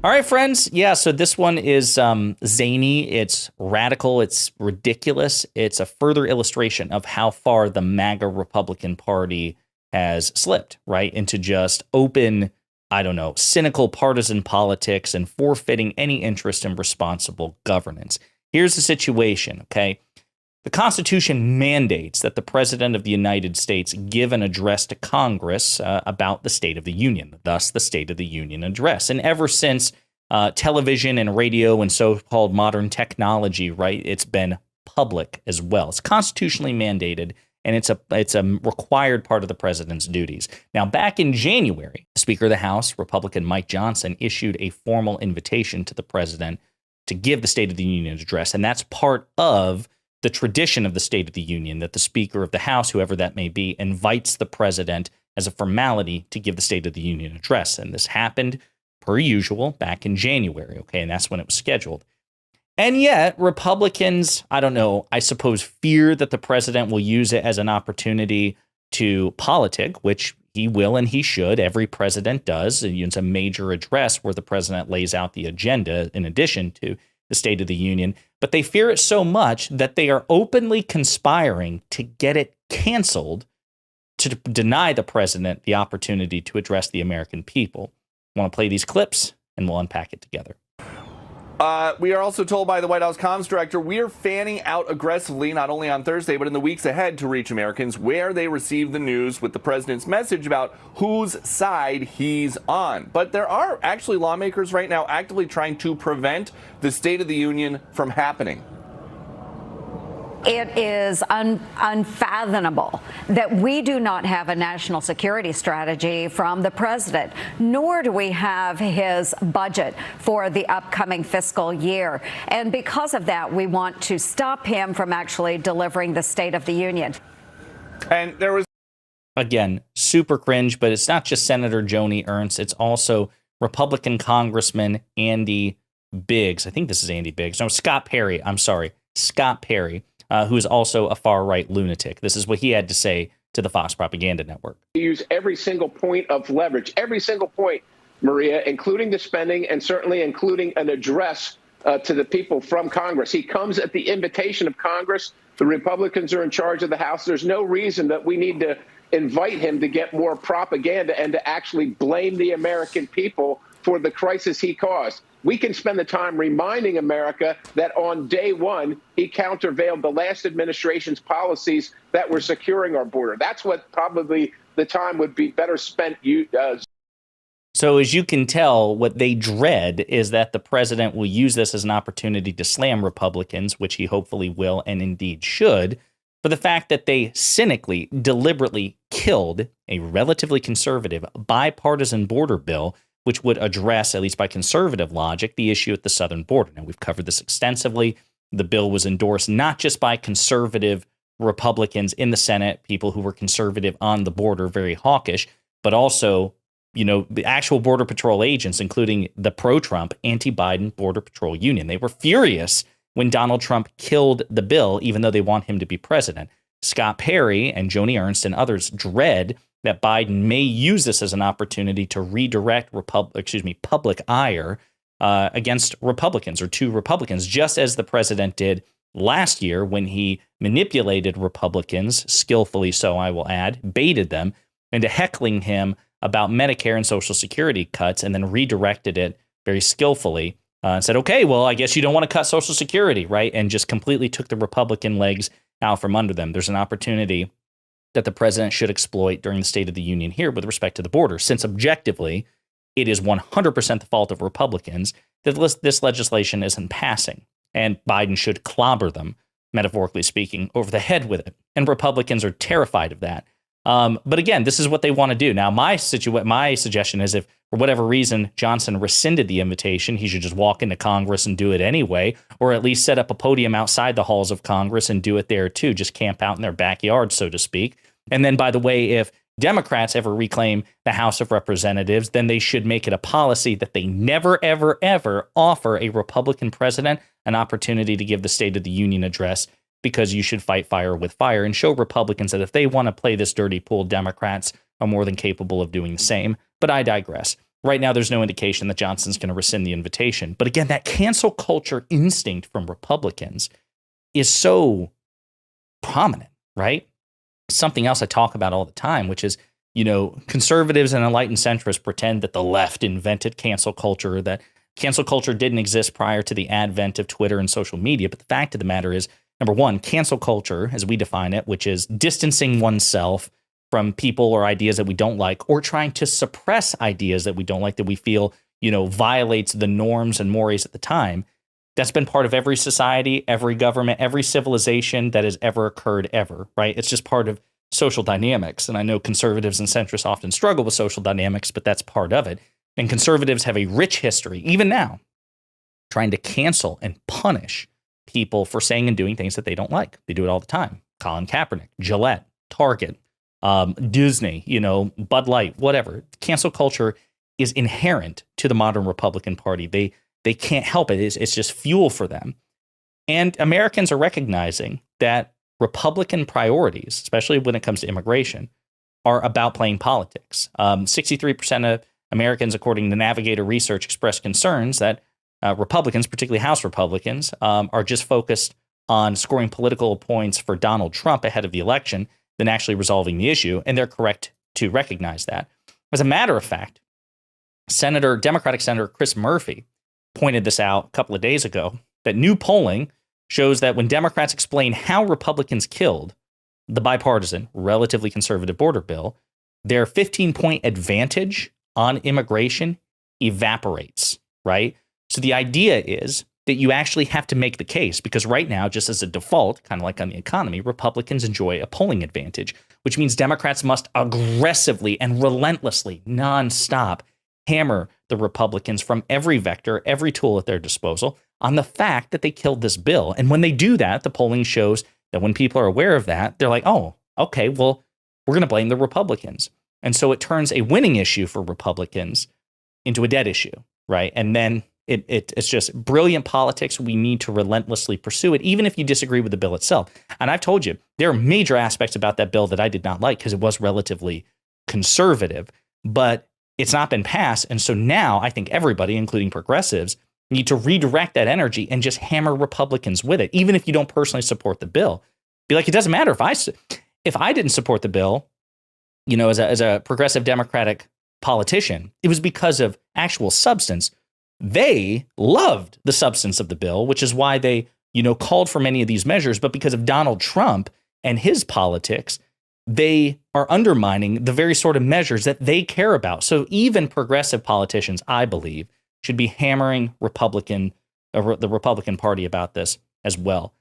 All right, friends. Yeah, so this one is zany. It's radical. It's ridiculous. It's a further illustration of how far the MAGA Republican Party has slipped, right, into just open, I don't know, cynical partisan politics and forfeiting any interest in responsible governance. Here's the situation, okay? The Constitution mandates that the President of the United States give an address to Congress about the State of the Union, thus the State of the Union address. And ever since television and radio and so-called modern technology, right, it's been public as well. It's constitutionally mandated, and it's a required part of the president's duties. Now, back in January, the Speaker of the House, Republican Mike Johnson, issued a formal invitation to the president to give the State of the Union address, and that's part of the tradition of the State of the Union, that the Speaker of the House, whoever that may be, invites the president as a formality to give the State of the Union address. And this happened, per usual, back in January, okay? And that's when it was scheduled. And yet, Republicans, I don't know, I suppose fear that the president will use it as an opportunity to politic, which he will and he should. Every president does. It's a major address where the president lays out the agenda in addition to the State of the Union, but they fear it so much that they are openly conspiring to get it canceled to deny the president the opportunity to address the American people. I want to play these clips and we'll unpack it together. We are also told by the White House comms director, we are fanning out aggressively, not only on Thursday, but in the weeks ahead to reach Americans where they receive the news with the president's message about whose side he's on. But there are actually lawmakers right now actively trying to prevent the State of the Union from happening. It is unfathomable that we do not have a national security strategy from the president, nor do we have his budget for the upcoming fiscal year. And because of that, we want to stop him from actually delivering the State of the Union. And there was, again, super cringe, but it's not just Senator Joni Ernst. It's also Republican Congressman Andy Biggs. I think this is Andy Biggs. No, Scott Perry. I'm sorry. Scott Perry. Who is also a far-right lunatic. This is what he had to say to the Fox Propaganda Network. Use every single point of leverage, every single point, Maria, including the spending and certainly including an address to the people from Congress. He comes at the invitation of Congress. The Republicans are in charge of the House. There's no reason that we need to invite him to get more propaganda and to actually blame the American people for the crisis he caused. We can spend the time reminding America that on day one, he countervailed the last administration's policies that were securing our border. That's what probably the time would be better spent. So as you can tell, what they dread is that the president will use this as an opportunity to slam Republicans, which he hopefully will and indeed should, for the fact that they cynically, deliberately killed a relatively conservative bipartisan border bill which would address, at least by conservative logic, the issue at the southern border. Now, we've covered this extensively. The bill was endorsed not just by conservative Republicans in the Senate, people who were conservative on the border, very hawkish, but also, the actual Border Patrol agents, including the pro-Trump, anti-Biden Border Patrol Union. They were furious when Donald Trump killed the bill, even though they want him to be president. Scott Perry and Joni Ernst and others dread that Biden may use this as an opportunity to redirect public ire against Republicans or to Republicans, just as the president did last year when he manipulated Republicans, skillfully so, I will add, baited them into heckling him about Medicare and Social Security cuts, and then redirected it very skillfully and said, okay, well, I guess you don't want to cut Social Security, right? And just completely took the Republican legs out from under them. There's an opportunity that the president should exploit during the State of the Union here with respect to the border, since objectively it is 100% the fault of Republicans that this legislation isn't passing, and Biden should clobber them, metaphorically speaking, over the head with it. And Republicans are terrified of that. But again, this is what they want to do. Now, my suggestion is if, for whatever reason, Johnson rescinded the invitation, he should just walk into Congress and do it anyway, or at least set up a podium outside the halls of Congress and do it there too, just camp out in their backyard, so to speak. And then, by the way, if Democrats ever reclaim the House of Representatives, then they should make it a policy that they never, ever, ever offer a Republican president an opportunity to give the State of the Union address, because you should fight fire with fire and show Republicans that if they want to play this dirty pool, Democrats are more than capable of doing the same. But I digress. Right now, there's no indication that Johnson's going to rescind the invitation. But again, that cancel culture instinct from Republicans is so prominent, right? Something else I talk about all the time, which is, conservatives and enlightened centrists pretend that the left invented cancel culture, that cancel culture didn't exist prior to the advent of Twitter and social media. But the fact of the matter is, number one, cancel culture, as we define it, which is distancing oneself from people or ideas that we don't like, or trying to suppress ideas that we don't like, that we feel, violates the norms and mores at the time. That's been part of every society, every government, every civilization that has ever occurred ever, right? It's just part of social dynamics. And I know conservatives and centrists often struggle with social dynamics, but that's part of it. And conservatives have a rich history, even now, trying to cancel and punish people for saying and doing things that they don't like. They do it all the time. Colin Kaepernick, Gillette, Target, Disney, Bud Light, whatever. Cancel culture is inherent to the modern Republican Party. They can't help it. It's just fuel for them. And Americans are recognizing that Republican priorities, especially when it comes to immigration, are about playing politics. 63% of Americans, according to Navigator Research, expressed concerns that Republicans, particularly House Republicans, are just focused on scoring political points for Donald Trump ahead of the election than actually resolving the issue. And they're correct to recognize that. As a matter of fact, Democratic Senator Chris Murphy pointed this out a couple of days ago, that new polling shows that when Democrats explain how Republicans killed the bipartisan, relatively conservative border bill, their 15-point advantage on immigration evaporates, right? So the idea is that you actually have to make the case, because right now, just as a default, kind of like on the economy, Republicans enjoy a polling advantage, which means Democrats must aggressively and relentlessly, nonstop, hammer the Republicans from every vector, every tool at their disposal on the fact that they killed this bill. And when they do that, the polling shows that when people are aware of that, they're like, oh, okay, well, we're going to blame the Republicans. And so it turns a winning issue for Republicans into a dead issue, right? And then it's just brilliant politics. We need to relentlessly pursue it, even if you disagree with the bill itself. And I've told you, there are major aspects about that bill that I did not like because it was relatively conservative, but it's not been passed. And so now I think everybody, including progressives, need to redirect that energy and just hammer Republicans with it, even if you don't personally support the bill. Be like, it doesn't matter if I didn't support the bill, as a progressive Democratic politician, it was because of actual substance. They loved the substance of the bill, which is why they, called for many of these measures. But because of Donald Trump and his politics, they are undermining the very sort of measures that they care about. So even progressive politicians, I believe, should be hammering the Republican Party about this as well.